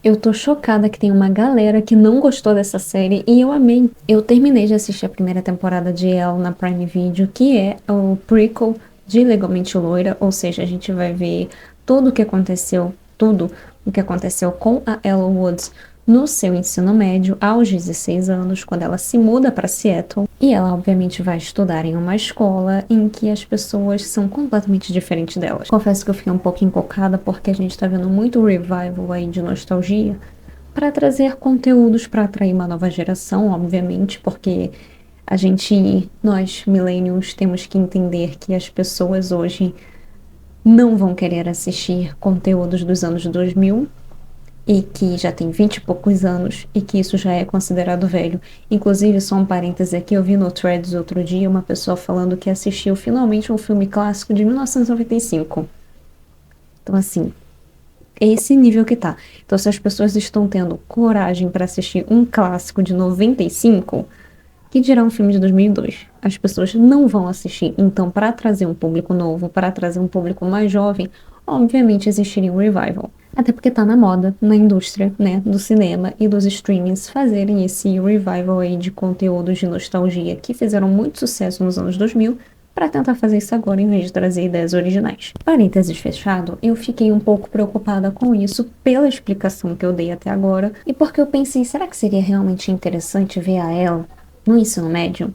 Eu tô chocada que tem uma galera que não gostou dessa série e eu amei. Eu terminei de assistir a primeira temporada de Elle na Prime Video, que é o prequel de Legalmente Loira, ou seja, a gente vai ver tudo o que aconteceu com a Elle Woods no seu ensino médio aos 16 anos, quando ela se muda para Seattle. E ela, obviamente, vai estudar em uma escola em que as pessoas são completamente diferentes delas. Confesso que eu fiquei um pouco encucada porque a gente tá vendo muito revival aí de nostalgia para trazer conteúdos para atrair uma nova geração, obviamente, porque nós millennials, temos que entender que as pessoas hoje não vão querer assistir conteúdos dos anos 2000 e que já tem 20 e poucos anos e que isso já é considerado velho. Inclusive, só um parêntese aqui, eu vi no Threads outro dia uma pessoa falando que assistiu finalmente um filme clássico de 1995. Então, assim, é esse nível que tá. Então, se as pessoas estão tendo coragem para assistir um clássico de 95, que dirá um filme de 2002? As pessoas não vão assistir. Então, para trazer um público novo, para trazer um público mais jovem, obviamente existiria um revival. Até porque tá na moda, na indústria, né, do cinema e dos streamings fazerem esse revival aí de conteúdos de nostalgia que fizeram muito sucesso nos anos 2000 para tentar fazer isso agora em vez de trazer ideias originais. Parênteses fechado, eu fiquei um pouco preocupada com isso pela explicação que eu dei até agora e porque eu pensei, será que seria realmente interessante ver a ela no ensino médio?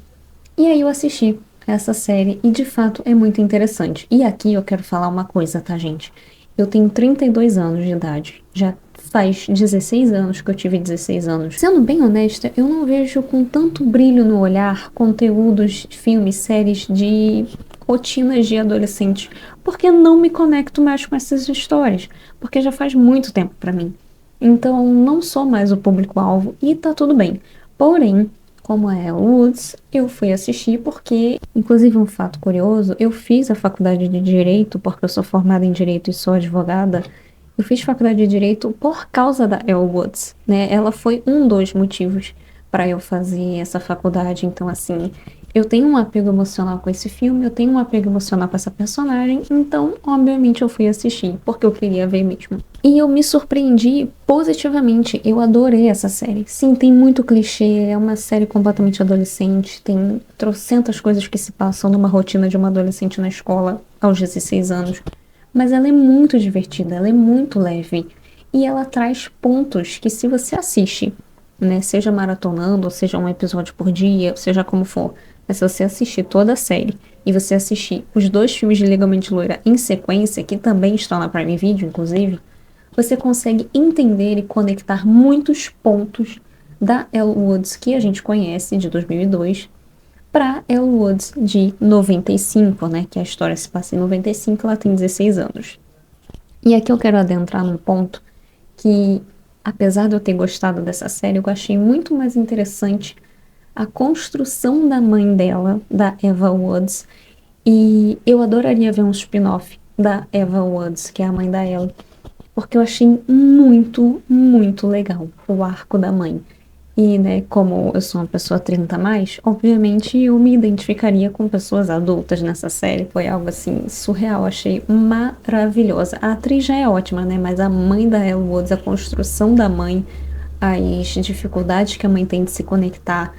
E aí eu assisti essa série e de fato é muito interessante. E aqui eu quero falar uma coisa, tá, gente? Eu tenho 32 anos de idade. Já faz 16 anos que eu tive 16 anos. Sendo bem honesta, eu não vejo com tanto brilho no olhar conteúdos, filmes, séries de rotinas de adolescente, porque não me conecto mais com essas histórias, porque já faz muito tempo pra mim. Então, não sou mais o público-alvo e tá tudo bem. Porém, como é Woods, eu fui assistir porque, inclusive um fato curioso, eu fiz a faculdade de Direito, porque eu sou formada em Direito e sou advogada, eu fiz faculdade de Direito por causa da Elle Woods, né? Ela foi um dos motivos para eu fazer essa faculdade, então assim, eu tenho um apego emocional com esse filme, eu tenho um apego emocional com essa personagem, então, obviamente, eu fui assistir, porque eu queria ver mesmo. E eu me surpreendi positivamente, eu adorei essa série. Sim, tem muito clichê, é uma série completamente adolescente, tem trocentas coisas que se passam numa rotina de uma adolescente na escola aos 16 anos, mas ela é muito divertida, ela é muito leve, e ela traz pontos que se você assiste, né, seja maratonando, ou seja um episódio por dia, seja como for, mas se você assistir toda a série e você assistir os dois filmes de Legalmente Loira em sequência, que também estão na Prime Video, inclusive, você consegue entender e conectar muitos pontos da Elle Woods que a gente conhece, de 2002, para Elle Woods de 95, né, que a história se passa em 95, ela tem 16 anos. E aqui eu quero adentrar num ponto que, apesar de eu ter gostado dessa série, eu achei muito mais interessante a construção da mãe dela, da Eva Woods, e eu adoraria ver um spin-off da Eva Woods, que é a mãe da Ellie, porque eu achei muito, muito legal o arco da mãe. E, né, como eu sou uma pessoa 30 a mais, obviamente eu me identificaria com pessoas adultas nessa série. Foi algo assim surreal, achei maravilhosa. A atriz já é ótima, né, mas a mãe da Elle Woods, a construção da mãe, as dificuldades que a mãe tem de se conectar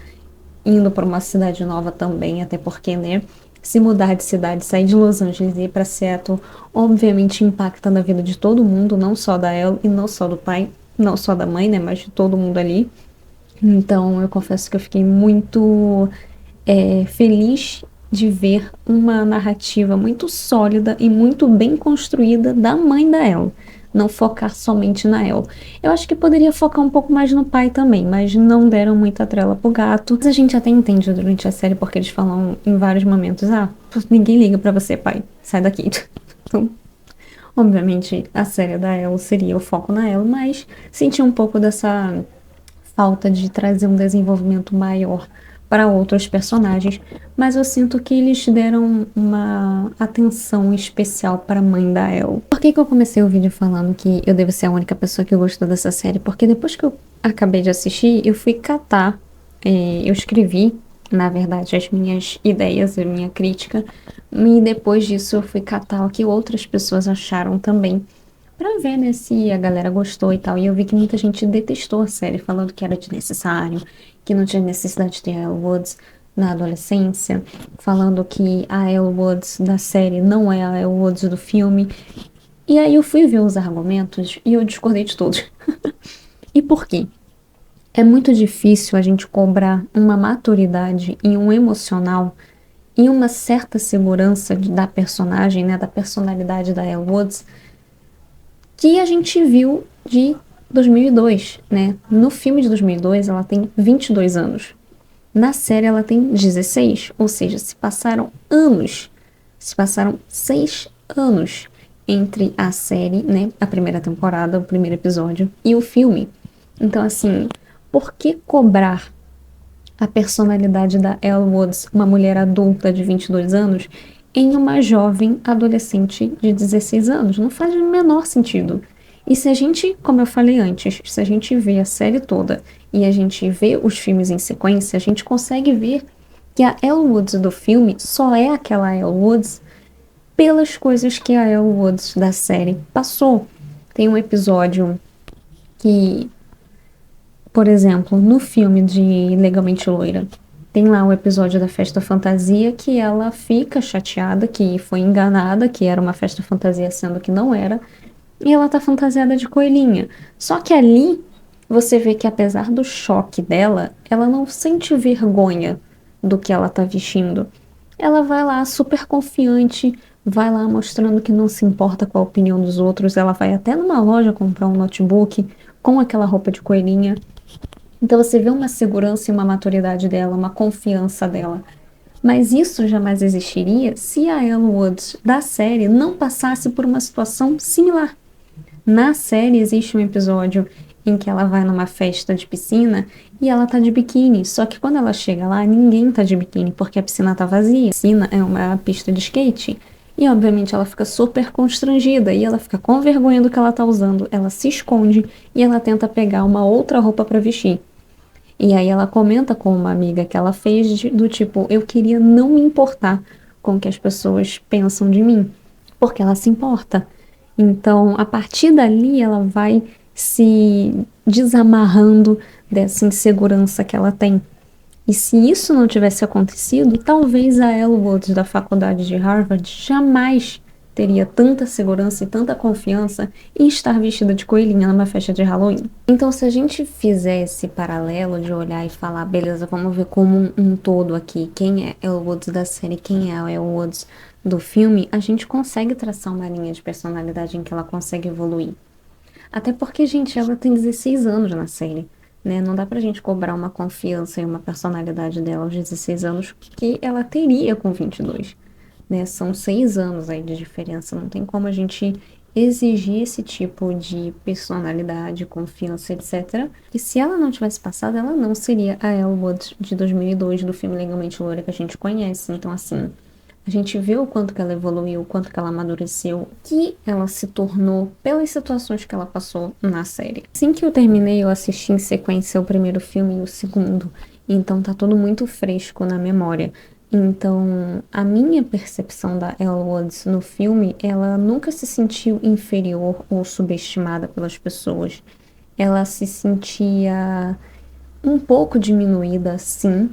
indo para uma cidade nova também, até porque, né, se mudar de cidade, sair de Los Angeles e ir para Seattle, obviamente impacta na vida de todo mundo, não só da Elle e não só do pai, não só da mãe, né, mas de todo mundo ali. Então, eu confesso que eu fiquei muito feliz de ver uma narrativa muito sólida e muito bem construída da mãe da Elle. Não focar somente na Elle. Eu acho que poderia focar um pouco mais no pai também, mas não deram muita trela pro gato. Mas a gente até entende durante a série porque eles falam em vários momentos: ah, ninguém liga pra você, pai, sai daqui. Então, obviamente, a série da Elle seria o foco na Elle, mas senti um pouco dessa falta de trazer um desenvolvimento maior para outros personagens, mas eu sinto que eles deram uma atenção especial para a mãe da Elle. Por que que eu comecei o vídeo falando que eu devo ser a única pessoa que gostou dessa série? Porque depois que eu acabei de assistir, eu fui catar, eu escrevi, na verdade, as minhas ideias, a minha crítica, e depois disso eu fui catar o que outras pessoas acharam também, pra ver, né, se a galera gostou e tal. E eu vi que muita gente detestou a série, falando que era desnecessário, que não tinha necessidade de ter a Elle Woods na adolescência, falando que a Elle Woods da série não é a Elle Woods do filme. E aí eu fui ver os argumentos e eu discordei de todos. E por quê? É muito difícil a gente cobrar uma maturidade e um emocional e uma certa segurança da personagem, né, da personalidade da Elle Woods, que a gente viu de 2002, né? No filme de 2002, ela tem 22 anos. Na série, ela tem 16, ou seja, se passaram anos. Se passaram 6 anos entre a série, né, a primeira temporada, o primeiro episódio, e o filme. Então, assim, por que cobrar a personalidade da Elle Woods, uma mulher adulta de 22 anos, em uma jovem adolescente de 16 anos? Não faz o menor sentido. E se a gente, como eu falei antes, se a gente vê a série toda e a gente vê os filmes em sequência, a gente consegue ver que a Elle Woods do filme só é aquela Elle Woods pelas coisas que a Elle Woods da série passou. Tem um episódio que, por exemplo, no filme de Legalmente Loira, tem lá o episódio da festa fantasia que ela fica chateada que foi enganada, que era uma festa fantasia sendo que não era, e ela tá fantasiada de coelhinha. Só que ali você vê que apesar do choque dela, ela não sente vergonha do que ela tá vestindo. Ela vai lá super confiante, vai lá mostrando que não se importa com a opinião dos outros, ela vai até numa loja comprar um notebook com aquela roupa de coelhinha. Então você vê uma segurança e uma maturidade dela, uma confiança dela. Mas isso jamais existiria se a Elle Woods da série não passasse por uma situação similar. Na série existe um episódio em que ela vai numa festa de piscina e ela tá de biquíni. Só que quando ela chega lá, ninguém tá de biquíni porque a piscina tá vazia. A piscina é uma pista de skate. E obviamente ela fica super constrangida e ela fica com vergonha do que ela tá usando. Ela se esconde e ela tenta pegar uma outra roupa para vestir. E aí ela comenta com uma amiga que ela fez do tipo, eu queria não me importar com o que as pessoas pensam de mim, porque ela se importa. Então, a partir dali, ela vai se desamarrando dessa insegurança que ela tem. E se isso não tivesse acontecido, talvez a Elle Woods da faculdade de Harvard jamais teria tanta segurança e tanta confiança em estar vestida de coelhinha numa festa de Halloween. Então, se a gente fizer esse paralelo de olhar e falar, beleza, vamos ver como um todo aqui, quem é Elle Woods da série, quem é a Elle Woods do filme, a gente consegue traçar uma linha de personalidade em que ela consegue evoluir. Até porque, gente, ela tem 16 anos na série, né? Não dá pra gente cobrar uma confiança e uma personalidade dela aos 16 anos que ela teria com 22, né? São 6 anos aí de diferença, não tem como a gente exigir esse tipo de personalidade, confiança, etc. E se ela não tivesse passado, ela não seria a Elle Woods de 2002 do filme Legalmente Loura que a gente conhece. Então, assim, a gente vê o quanto que ela evoluiu, o quanto que ela amadureceu, o que ela se tornou pelas situações que ela passou na série. Assim que eu terminei, eu assisti em sequência o primeiro filme e o segundo, então tá tudo muito fresco na memória. Então, a minha percepção da Elle Woods no filme, ela nunca se sentiu inferior ou subestimada pelas pessoas. Ela se sentia um pouco diminuída, sim,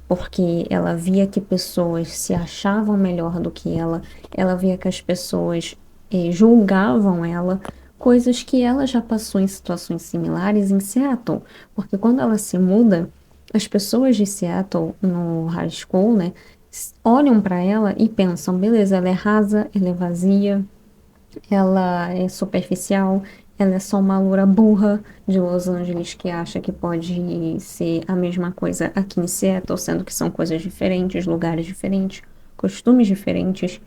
porque ela via que pessoas se achavam melhor do que ela via que as pessoas julgavam ela, coisas que ela já passou em situações similares em Seattle, porque quando ela se muda, as pessoas de Seattle no high school, né, olham para ela e pensam, beleza, ela é rasa, ela é vazia, ela é superficial, ela é só uma loura burra de Los Angeles que acha que pode ser a mesma coisa aqui em Seattle, sendo que são coisas diferentes, lugares diferentes, costumes diferentes.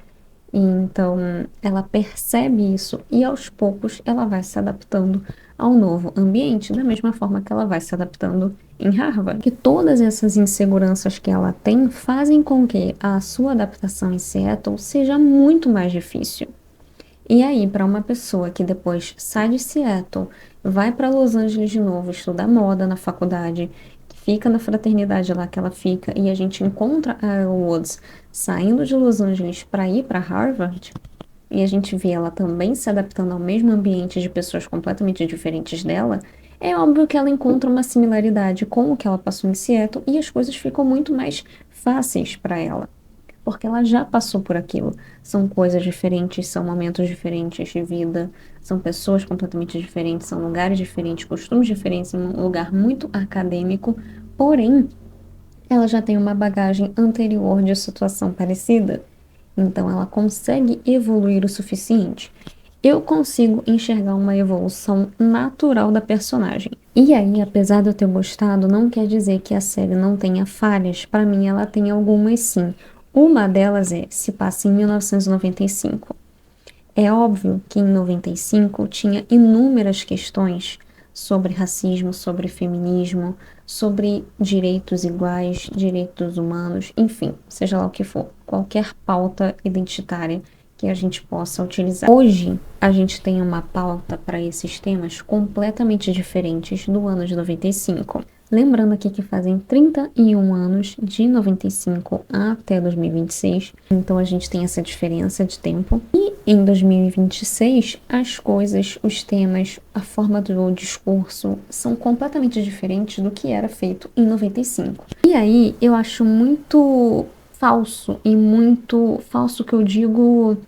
E então ela percebe isso e aos poucos ela vai se adaptando ao novo ambiente, da mesma forma que ela vai se adaptando em Harvard. Que todas essas inseguranças que ela tem fazem com que a sua adaptação em Seattle seja muito mais difícil. E aí, para uma pessoa que depois sai de Seattle, vai para Los Angeles de novo, estudar moda na faculdade, que fica na fraternidade lá que ela fica, e a gente encontra a Elle Woods saindo de Los Angeles para ir para Harvard, e a gente vê ela também se adaptando ao mesmo ambiente de pessoas completamente diferentes dela, é óbvio que ela encontra uma similaridade com o que ela passou em Seattle e as coisas ficam muito mais fáceis para ela, porque ela já passou por aquilo. São coisas diferentes, são momentos diferentes de vida, são pessoas completamente diferentes, são lugares diferentes, costumes diferentes, um lugar muito acadêmico, porém, ela já tem uma bagagem anterior de situação parecida, então ela consegue evoluir o suficiente. Eu consigo enxergar uma evolução natural da personagem. E aí, apesar de eu ter gostado, não quer dizer que a série não tenha falhas. Para mim, ela tem algumas sim. Uma delas se passa em 1995. É óbvio que em 95 tinha inúmeras questões sobre racismo, sobre feminismo, sobre direitos iguais, direitos humanos, enfim, seja lá o que for, qualquer pauta identitária que a gente possa utilizar. Hoje, a gente tem uma pauta para esses temas completamente diferentes do ano de 95. Lembrando aqui que fazem 31 anos de 95 até 2026, então a gente tem essa diferença de tempo. E em 2026, as coisas, os temas, a forma do discurso são completamente diferentes do que era feito em 95. E aí eu acho muito falso, e muito falso que eu digo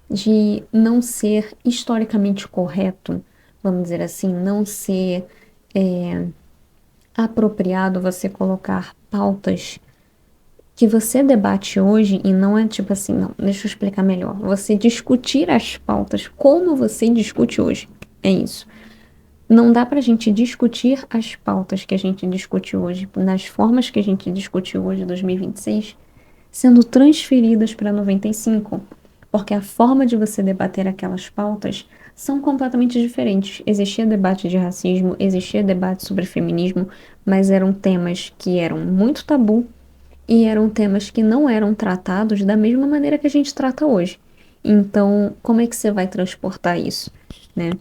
de não ser historicamente correto, vamos dizer assim, não ser apropriado você colocar pautas que você debate hoje e não é tipo assim, não, deixa eu explicar melhor. Você discutir as pautas como você discute hoje. É isso. Não dá pra gente discutir as pautas que a gente discute hoje, nas formas que a gente discute hoje, 2026, sendo transferidas para 95, porque a forma de você debater aquelas pautas são completamente diferentes. Existia debate de racismo, existia debate sobre feminismo, mas eram temas que eram muito tabu e eram temas que não eram tratados da mesma maneira que a gente trata hoje. Então, como é que você vai transportar isso, né?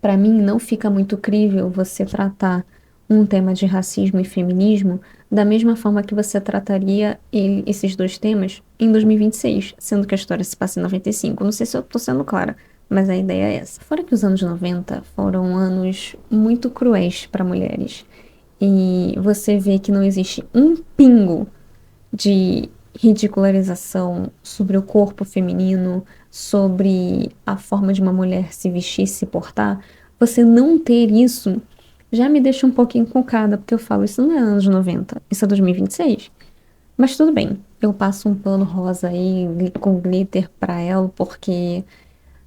Para mim, não fica muito crível você tratar um tema de racismo e feminismo da mesma forma que você trataria esses dois temas em 2026, sendo que a história se passa em 95. Não sei se eu tô sendo clara, mas a ideia é essa. Fora que os anos 90 foram anos muito cruéis para mulheres. E você vê que não existe um pingo de ridicularização sobre o corpo feminino, sobre a forma de uma mulher se vestir, se portar, você não ter isso já me deixa um pouquinho encucada, porque eu falo, isso não é anos 90, isso é 2026. Mas tudo bem, eu passo um pano rosa aí com glitter pra ela, porque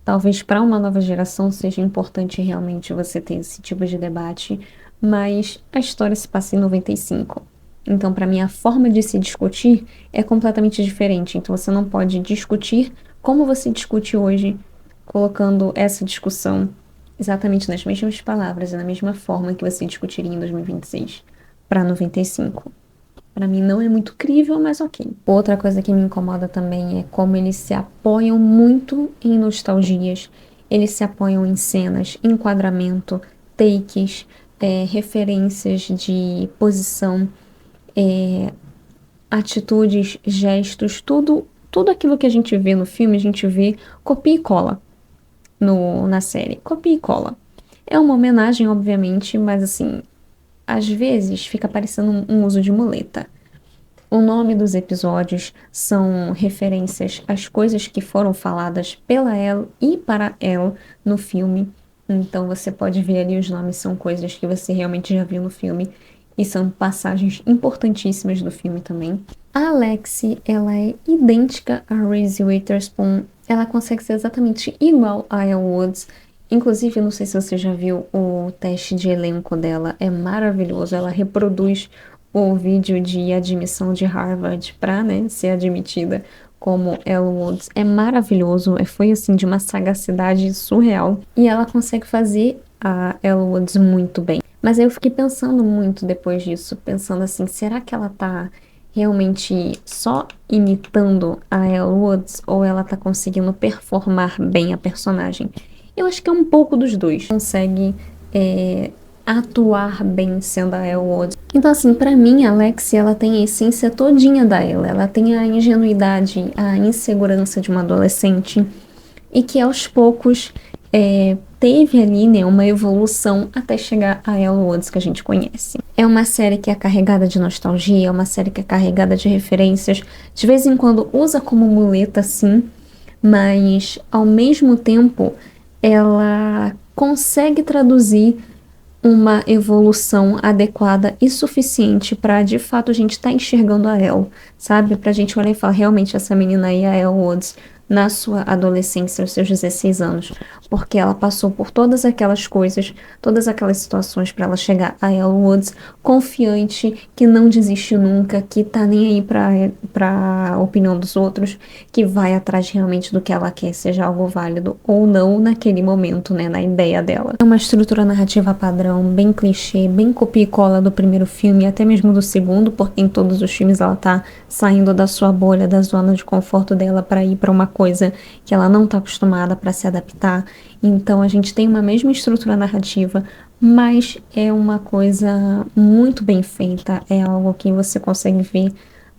talvez para uma nova geração seja importante realmente você ter esse tipo de debate, mas a história se passa em 95. Então, para mim, a forma de se discutir é completamente diferente. Então, você não pode discutir como você discute hoje, colocando essa discussão exatamente nas mesmas palavras e na mesma forma que você discutiria em 2026 para 95. Para mim não é muito crível, mas ok. Outra coisa que me incomoda também é como eles se apoiam muito em nostalgias. Eles se apoiam em cenas, enquadramento, takes, referências de posição, atitudes, gestos, tudo aquilo que a gente vê no filme, a gente vê copia e cola na série. Copia e cola. É uma homenagem, obviamente, mas assim, às vezes fica parecendo um uso de muleta. O nome dos episódios são referências às coisas que foram faladas pela Elle e para Elle no filme. Então você pode ver ali os nomes, são coisas que você realmente já viu no filme e são passagens importantíssimas do filme também. A Alexi, ela é idêntica a Reese Witherspoon. Ela consegue ser exatamente igual a Elle Woods. Inclusive, não sei se você já viu o teste de elenco dela, é maravilhoso. Ela reproduz o vídeo de admissão de Harvard para, né, ser admitida como Elle Woods. É maravilhoso, foi assim de uma sagacidade surreal. E ela consegue fazer a Elle Woods muito bem. Mas aí eu fiquei pensando muito depois disso, pensando assim, será que ela tá realmente só imitando a Elle Woods ou ela tá conseguindo performar bem a personagem? Eu acho que é um pouco dos dois. Consegue atuar bem sendo a Elle Woods. Então assim, pra mim a Alexia, ela tem a essência todinha da ela tem a ingenuidade, a insegurança de uma adolescente e que aos poucos teve ali, né, uma evolução até chegar a Elle Woods que a gente conhece. É uma série que é carregada de nostalgia, é uma série que é carregada de referências, de vez em quando usa como muleta, sim, mas ao mesmo tempo ela consegue traduzir uma evolução adequada e suficiente para de fato a gente estar enxergando a Elle, sabe? Pra gente olhar e falar, realmente essa menina aí, a Elle Woods, na sua adolescência, aos seus 16 anos, porque ela passou por todas aquelas coisas, todas aquelas situações para ela chegar a Elle Woods, confiante, que não desiste nunca, que tá nem aí para opinião dos outros, que vai atrás realmente do que ela quer, seja algo válido ou não naquele momento, né, na ideia dela. É uma estrutura narrativa padrão, bem clichê, bem copia e cola do primeiro filme, até mesmo do segundo, porque em todos os filmes ela tá saindo da sua bolha, da zona de conforto dela para ir para uma coisa que ela não tá acostumada, para se adaptar. Então a gente tem uma mesma estrutura narrativa, mas é uma coisa muito bem feita, é algo que você consegue ver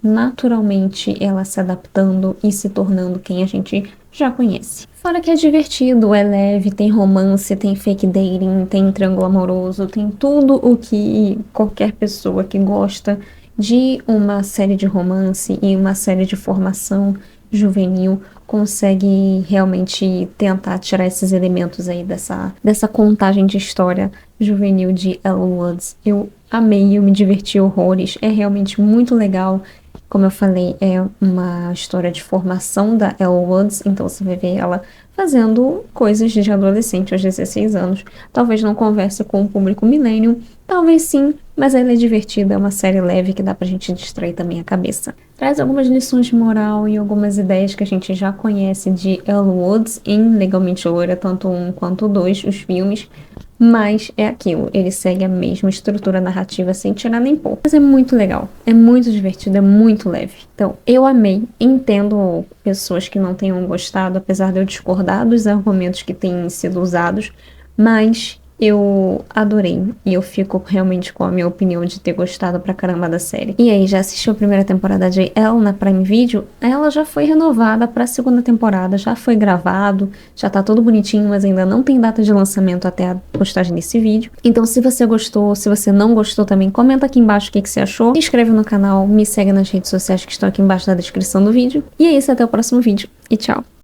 naturalmente ela se adaptando e se tornando quem a gente já conhece. Fora que é divertido, é leve, tem romance, tem fake dating, tem triângulo amoroso, tem tudo o que qualquer pessoa que gosta de uma série de romance e uma série de formação juvenil consegue realmente tentar tirar esses elementos aí dessa contagem de história juvenil de Elle Woods. Eu amei, eu me diverti horrores, é realmente muito legal. Como eu falei, é uma história de formação da Elle Woods, então você vai ver ela fazendo coisas de adolescente aos 16 anos. Talvez não converse com o público millennium, talvez sim, mas ela é divertida, é uma série leve que dá pra gente distrair também a cabeça. Traz algumas lições de moral e algumas ideias que a gente já conhece de Elle Woods em Legalmente Loira, tanto um quanto o dois, os filmes, mas é aquilo, ele segue a mesma estrutura narrativa sem tirar nem pôr. Mas é muito legal, é muito divertido, é muito leve. Então, eu amei, entendo pessoas que não tenham gostado, apesar de eu discordar dos argumentos que têm sido usados, mas eu adorei e eu fico realmente com a minha opinião de ter gostado pra caramba da série. E aí, já assistiu a primeira temporada de Elle na Prime Video? Ela já foi renovada pra segunda temporada, já foi gravado, já tá tudo bonitinho, mas ainda não tem data de lançamento até a postagem desse vídeo. Então, se você gostou, se você não gostou também, comenta aqui embaixo o que você achou. Se inscreve no canal, me segue nas redes sociais que estão aqui embaixo na descrição do vídeo. E é isso, até o próximo vídeo e tchau!